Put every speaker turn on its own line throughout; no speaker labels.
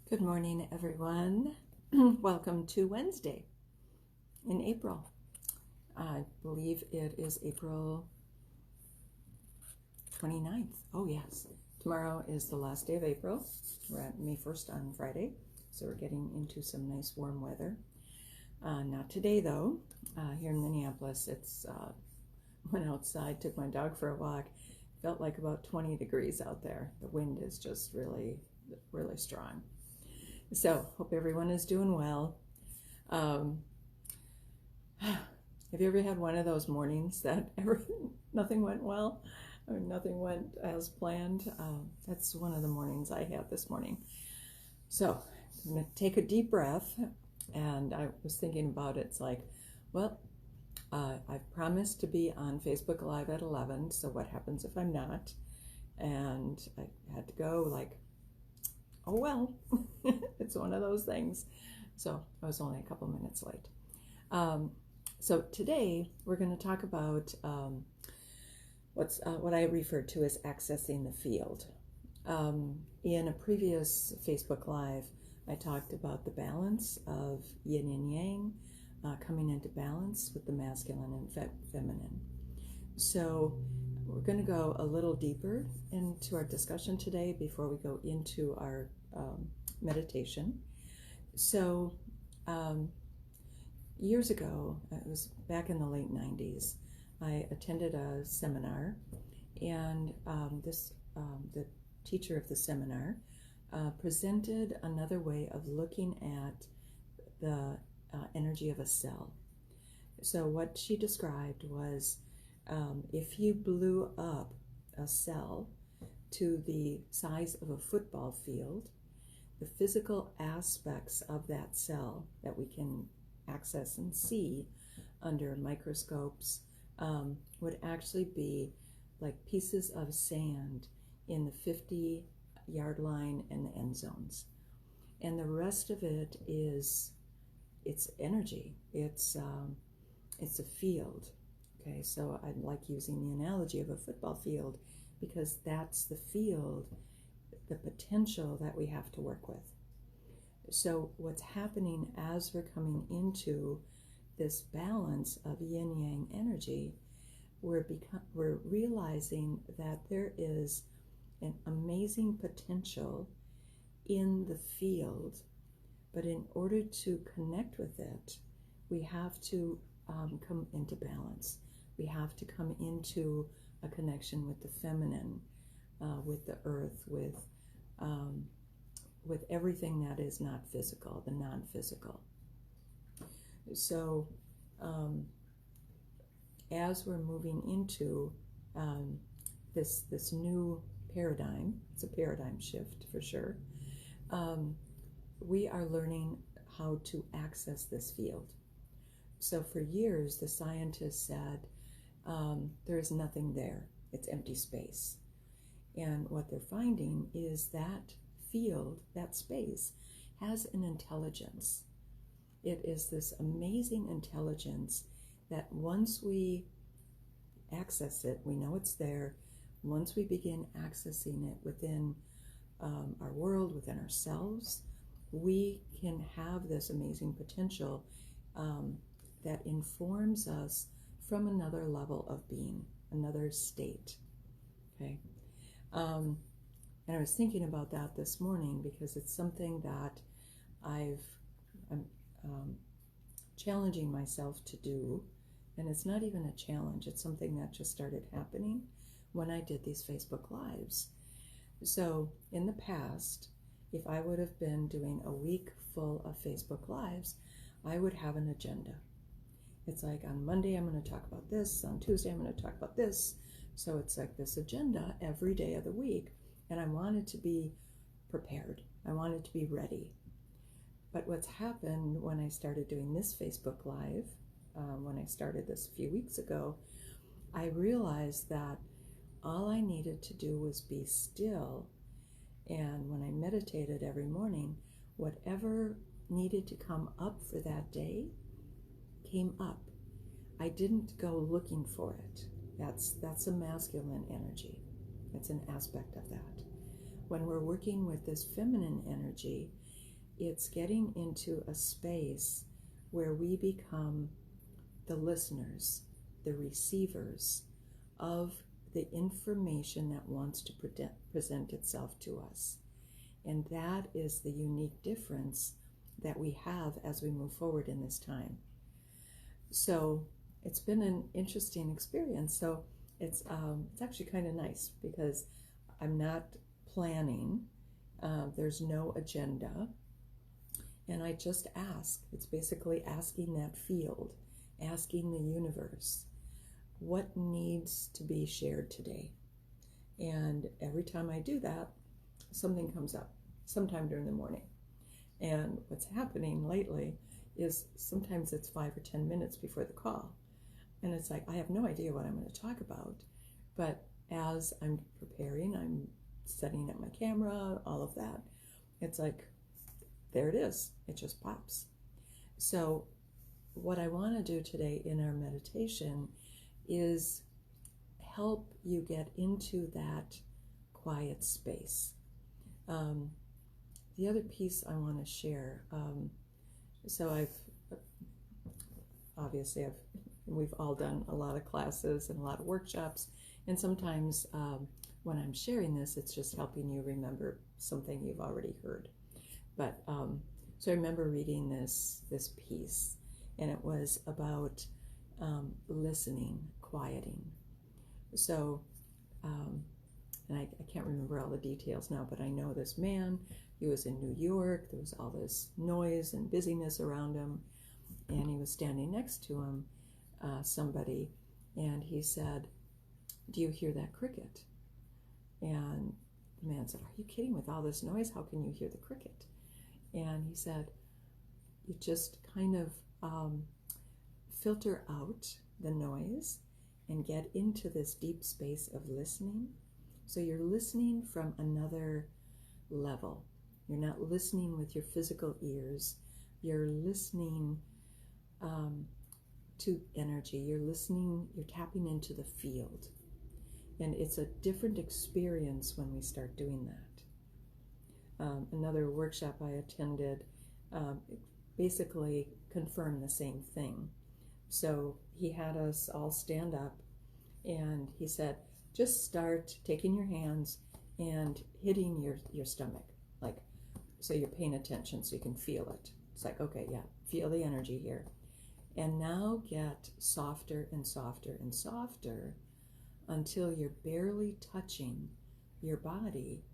Good morning, everyone. Welcome to Wednesday in April. I believe it is April 29th. Oh, yes. Tomorrow is the last day of April. We're at May 1st on Friday, so we're getting into some nice warm weather. Not today, though. Here in Minneapolis, it's went outside, took my dog for a walk. Felt like about 20 degrees out there. The wind is just really, really strong. So, hope everyone is doing well. Have you ever had one of those mornings that nothing went well, or nothing went as planned? That's one of the mornings I had this morning. So, I'm going to take a deep breath, and I was thinking about it. It's like, well, I've promised to be on Facebook Live at 11, so what happens if I'm not? And I had to go like, oh well, it's one of those things. So I was only a couple minutes late. So today we're going to talk about what I refer to as accessing the field. In a previous Facebook Live, I talked about the balance of yin and yang, coming into balance with the masculine and feminine. So we're going to go a little deeper into our discussion today before we go into our meditation. So years ago, it was back in the late 90s, I attended a seminar, and the teacher of the seminar presented another way of looking at the energy of a cell. So what she described was if you blew up a cell to the size of a football field, the physical aspects of that cell that we can access and see under microscopes would actually be like pieces of sand in the 50-yard line and the end zones. And the rest of it is, it's energy. It's a field. Okay, so I like using the analogy of a football field because that's the field, the potential that we have to work with. So what's happening as we're coming into this balance of yin-yang energy, we're realizing that there is an amazing potential in the field, but in order to connect with it, we have to come into balance. We have to come into a connection with the feminine, with the earth, with everything that is not physical, the non-physical. So as we're moving into this new paradigm, it's a paradigm shift for sure, we are learning how to access this field. So for years, the scientists said, there is nothing there. It's empty space. And what they're finding is that field, that space, has an intelligence. It is this amazing intelligence that once we access it, we know it's there. Once we begin accessing it within our world, within ourselves, we can have this amazing potential that informs us from another level of being, another state. Okay, and I was thinking about that this morning because it's something that I'm challenging myself to do, and it's not even a challenge. It's something that just started happening when I did these Facebook Lives. So in the past, if I would have been doing a week full of Facebook Lives, I would have an agenda. It's like on Monday I'm going to talk about this, on Tuesday I'm going to talk about this. So it's like this agenda every day of the week, and I wanted to be prepared. I wanted to be ready. But what's happened when I started doing this Facebook Live, when I started this a few weeks ago, I realized that all I needed to do was be still, and when I meditated every morning, whatever needed to come up for that day came up. I didn't go looking for it. That's a masculine energy. It's an aspect of that. When we're working with this feminine energy, it's getting into a space where we become the listeners, the receivers of the information that wants to present itself to us. And that is the unique difference that we have as we move forward in this time. So it's been an interesting experience. So it's actually kind of nice because I'm not planning. There's no agenda. And I just ask. It's basically asking that field, asking the universe, what needs to be shared today? And every time I do that, something comes up, sometime during the morning. And what's happening lately is sometimes it's 5 or 10 minutes before the call. And it's like, I have no idea what I'm going to talk about. But as I'm preparing, I'm setting up my camera, all of that. It's like, there it is. It just pops. So what I want to do today in our meditation is help you get into that quiet space. The other piece I want to share, so we've all done a lot of classes and a lot of workshops, and sometimes when I'm sharing this, it's just helping you remember something you've already heard. But so I remember reading this piece, and it was about listening, quieting. So, and I can't remember all the details now, but I know this man, he was in New York, there was all this noise and busyness around him, and he was standing next to him, somebody, and he said, "Do you hear that cricket?" And the man said, "Are you kidding? With all this noise, how can you hear the cricket?" And he said, "You just kind of filter out the noise and get into this deep space of listening." So you're listening from another level. You're not listening with your physical ears. You're listening to energy. You're listening, you're tapping into the field. And it's a different experience when we start doing that. Another workshop I attended basically confirmed the same thing. So he had us all stand up, and he said, just start taking your hands and hitting your stomach, like, so you're paying attention so you can feel it. It's like, okay, yeah, feel the energy here. And now get softer and softer and softer until you're barely touching your body,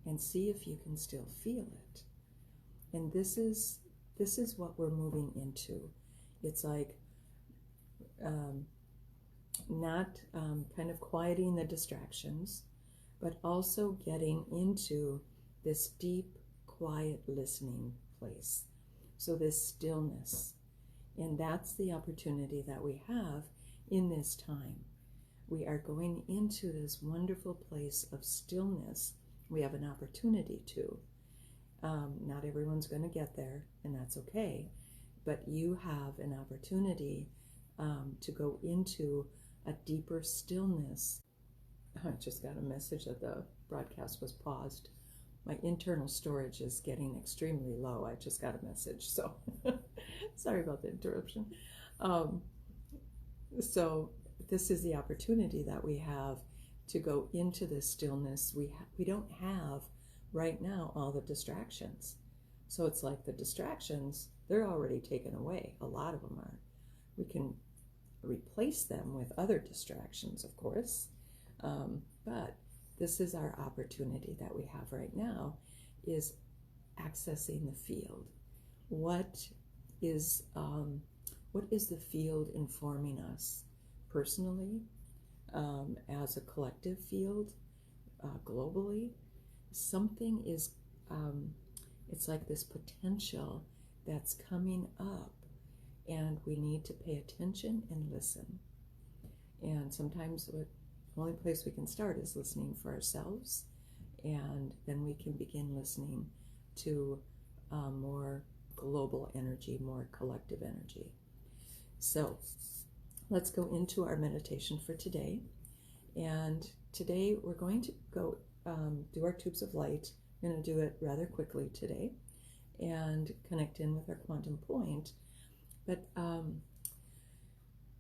and see if you can still feel it. And this is what we're moving into. It's like not kind of quieting the distractions, but also getting into this deep, quiet listening place. So this stillness. And that's the opportunity that we have in this time. We are going into this wonderful place of stillness. We have an opportunity to. Not everyone's going to get there, and that's okay. But you have an opportunity to go into a deeper stillness. I just got a message that the broadcast was paused. My internal storage is getting extremely low. I just got a message, so sorry about the interruption. So this is the opportunity that we have to go into this stillness. We don't have right now all the distractions. So it's like the distractions, they're already taken away. A lot of them are. We can replace them with other distractions, of course. But this is our opportunity that we have right now, is accessing the field. What is the field informing us personally, as a collective field, globally? Something is, it's like this potential that's coming up, and we need to pay attention and listen. And sometimes the only place we can start is listening for ourselves, and then we can begin listening to more global energy, more collective energy. So let's go into our meditation for today. And today we're going to go do our tubes of light. I'm going to do it rather quickly today. and connect in with our quantum point. But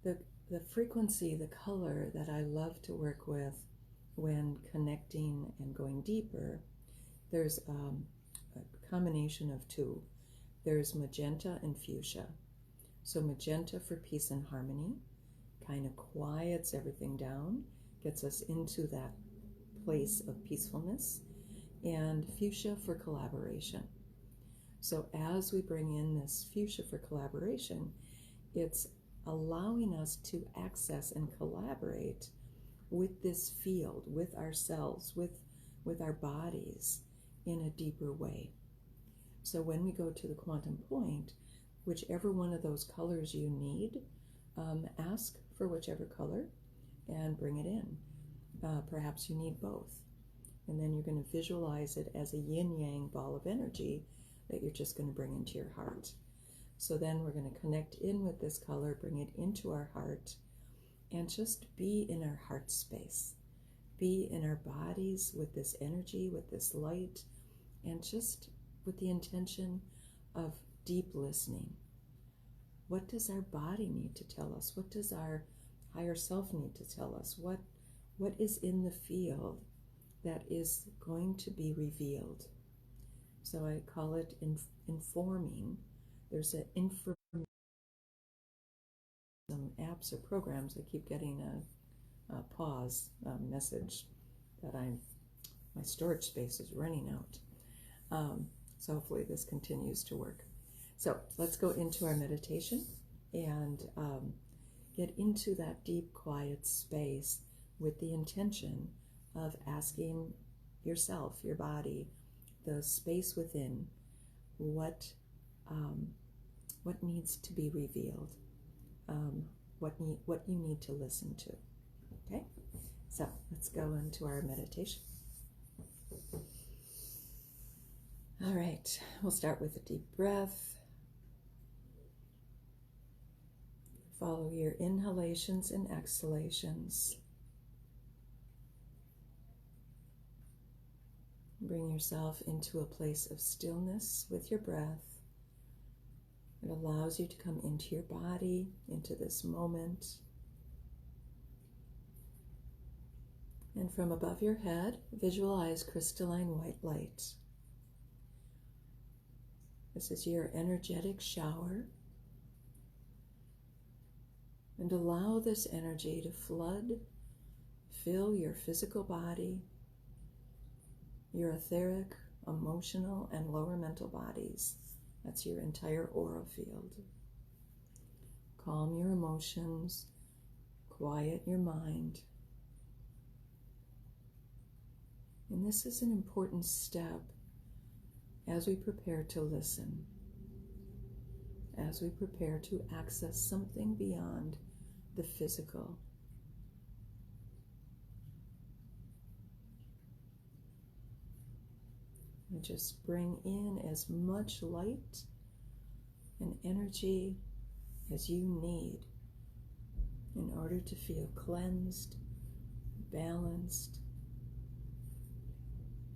the frequency, the color that I love to work with when connecting and going deeper, there's a combination of two. There's magenta and fuchsia. So magenta for peace and harmony, kind of quiets everything down, gets us into that place of peacefulness, and fuchsia for collaboration. So as we bring in this fuchsia for collaboration, it's allowing us to access and collaborate with this field, with ourselves, with our bodies in a deeper way. So when we go to the quantum point, whichever one of those colors you need, ask for whichever color and bring it in. Perhaps you need both. And then you're going to visualize it as a yin-yang ball of energy that you're just going to bring into your heart. So then we're going to connect in with this color, bring it into our heart, and just be in our heart space. Be in our bodies with this energy, with this light, and just with the intention of deep listening. What does our body need to tell us? What does our higher self need to tell us? What is in the field that is going to be revealed? So I call it informing. There's some apps or programs. I keep getting a pause message that my storage space is running out. So hopefully this continues to work. So let's go into our meditation and get into that deep, quiet space with the intention of asking yourself, your body, the space within, what needs to be revealed, what you need to listen to. Okay, so let's go into our meditation. All right, we'll start with a deep breath. Follow your inhalations and exhalations. Bring yourself into a place of stillness with your breath. It allows you to come into your body, into this moment. And from above your head, visualize crystalline white light. This is your energetic shower. And allow this energy to fill your physical body, your etheric, emotional, and lower mental bodies. That's your entire aura field. Calm your emotions, quiet your mind. And this is an important step as we prepare to listen, as we prepare to access something beyond the physical. And just bring in as much light and energy as you need in order to feel cleansed, balanced,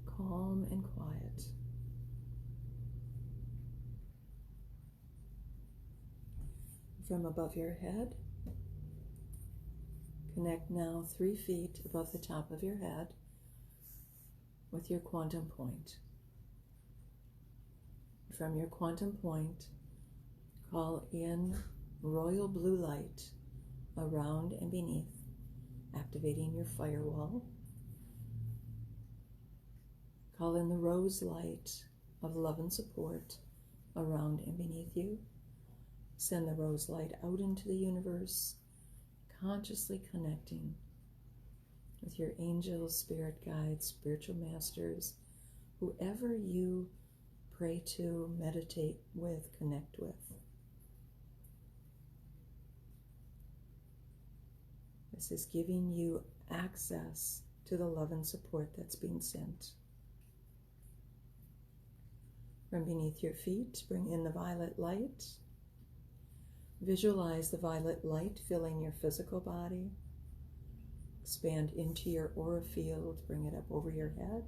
calm, and quiet. From above your head, connect now 3 feet above the top of your head with your quantum point. From your quantum point, call in royal blue light around and beneath, activating your firewall. Call in the rose light of love and support around and beneath you. Send the rose light out into the universe, consciously connecting with your angels, spirit guides, spiritual masters, whoever you pray to, meditate with, connect with. This is giving you access to the love and support that's being sent. From beneath your feet, bring in the violet light. Visualize the violet light filling your physical body. Expand into your aura field, bring it up over your head.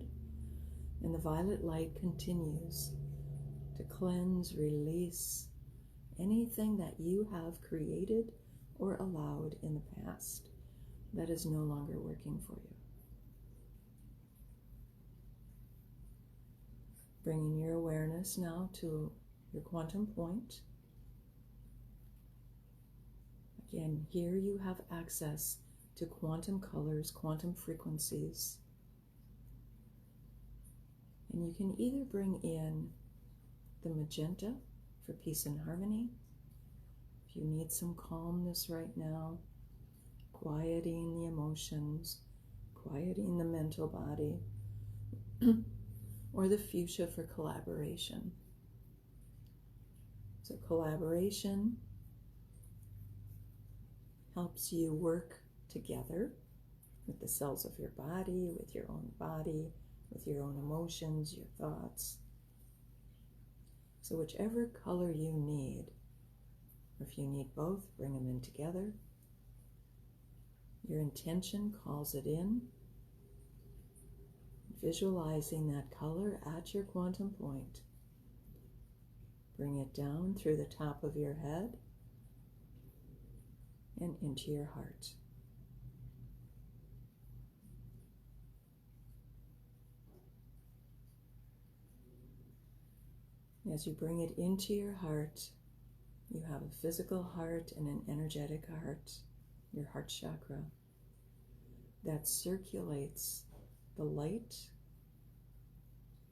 And the violet light continues to cleanse, release anything that you have created or allowed in the past that is no longer working for you. Bringing your awareness now to your quantum point. Again, here you have access to quantum colors, quantum frequencies. And you can either bring in the magenta for peace and harmony. If you need some calmness right now, quieting the emotions, quieting the mental body, or the fuchsia for collaboration. So collaboration helps you work together with the cells of your body, with your own emotions, your thoughts. So whichever color you need, or if you need both, bring them in together. Your intention calls it in. Visualizing that color at your quantum point. Bring it down through the top of your head and into your heart. As you bring it into your heart, you have a physical heart and an energetic heart, your heart chakra, that circulates the light,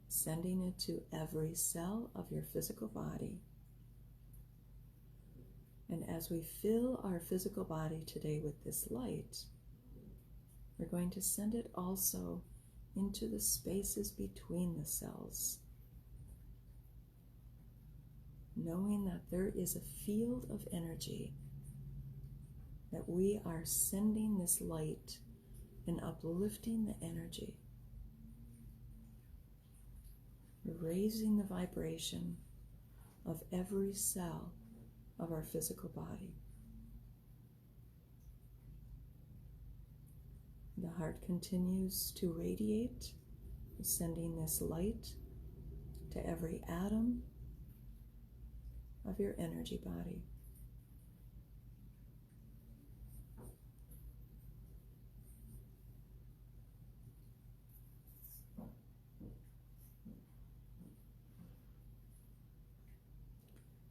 sending it to every cell of your physical body. And as we fill our physical body today with this light, we're going to send it also into the spaces between the cells, knowing that there is a field of energy, that we are sending this light and uplifting the energy, raising the vibration of every cell of our physical body. The heart continues to radiate, sending this light to every atom of your energy body.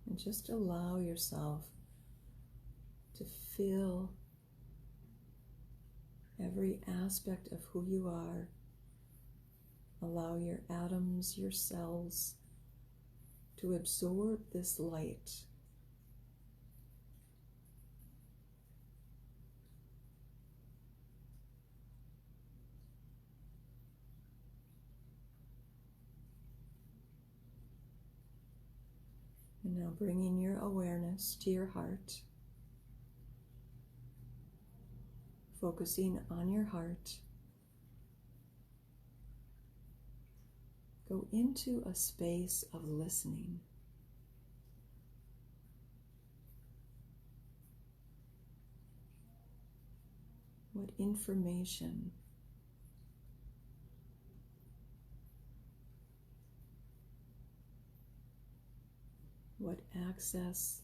And just allow yourself to feel every aspect of who you are. Allow your atoms, your cells, to absorb this light. And now bringing your awareness to your heart, focusing on your heart. Go into a space of listening. What information, what access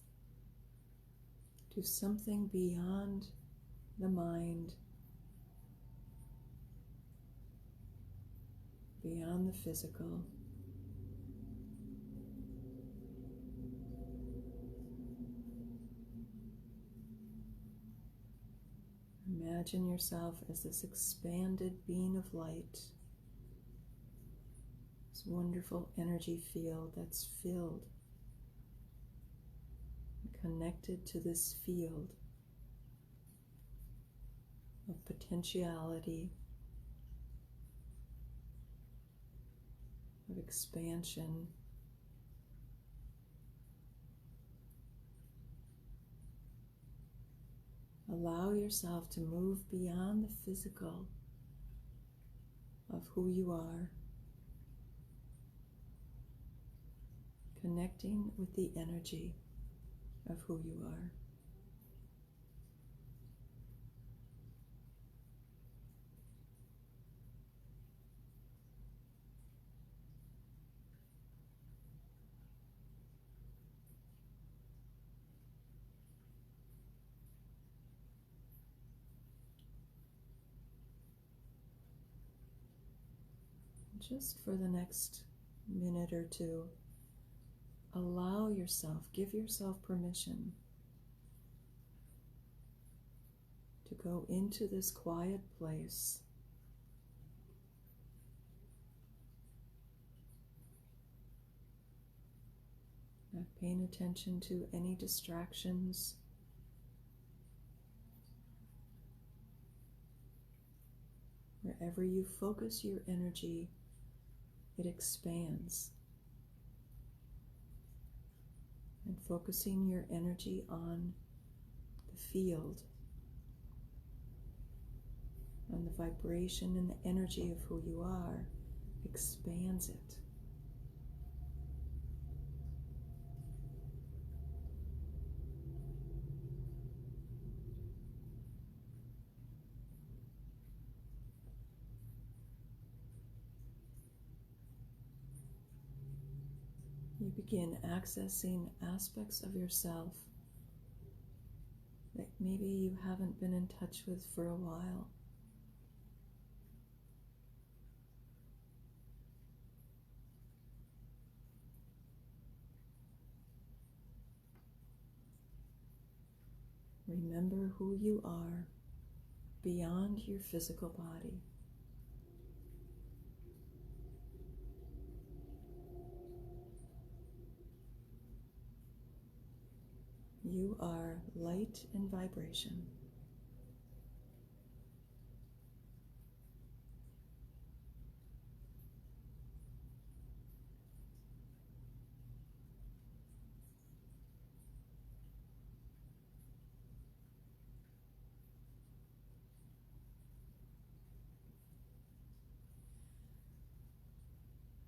to something beyond the mind, beyond the physical. Imagine yourself as this expanded being of light, this wonderful energy field that's filled, connected to this field of potentiality, of expansion. Allow yourself to move beyond the physical of who you are, connecting with the energy of who you are. Just for the next minute or two, allow yourself, give yourself permission to go into this quiet place. Not paying attention to any distractions. Wherever you focus your energy, it expands. And focusing your energy on the field, on the vibration and the energy of who you are, expands it. You begin accessing aspects of yourself that maybe you haven't been in touch with for a while. Remember who you are beyond your physical body. You are light and vibration.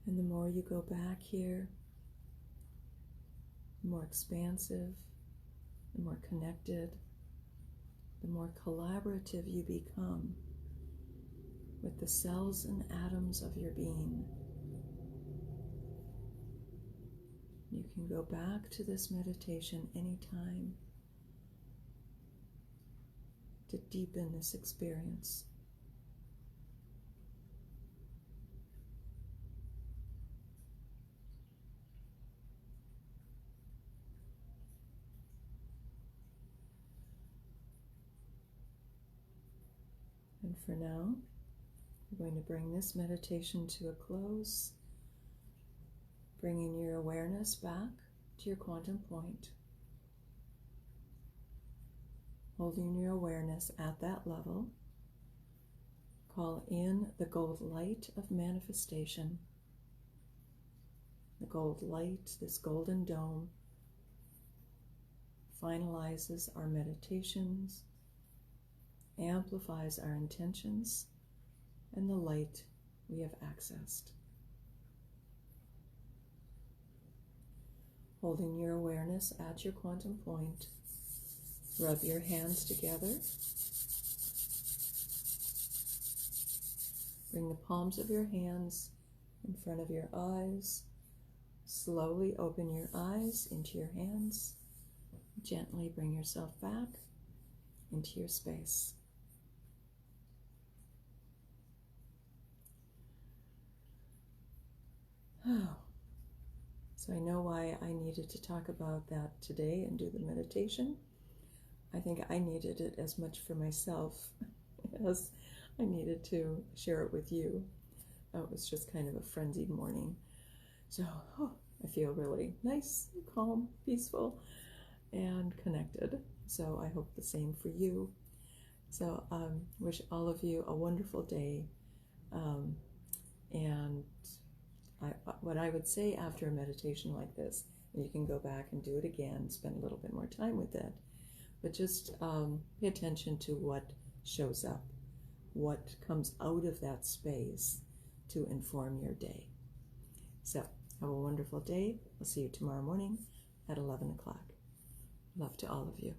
And the more you go back here, the more expansive, the more connected, the more collaborative you become with the cells and atoms of your being. You can go back to this meditation anytime to deepen this experience. And for now, we're going to bring this meditation to a close, bringing your awareness back to your quantum point, holding your awareness at that level. Call in the gold light of manifestation. The gold light, this golden dome, finalizes our meditations, amplifies our intentions, and the light we have accessed. Holding your awareness at your quantum point, rub your hands together. Bring the palms of your hands in front of your eyes. Slowly open your eyes into your hands. Gently bring yourself back into your space. Oh, so I know why I needed to talk about that today and do the meditation. I think I needed it as much for myself as I needed to share it with you. It was just kind of a frenzied morning. So I feel really nice, calm, peaceful, and connected. So I hope the same for you. So wish all of you a wonderful day. And what I would say after a meditation like this, and you can go back and do it again, spend a little bit more time with it, but just pay attention to what shows up, what comes out of that space to inform your day. So have a wonderful day. I'll see you tomorrow morning at 11 o'clock. Love to all of you.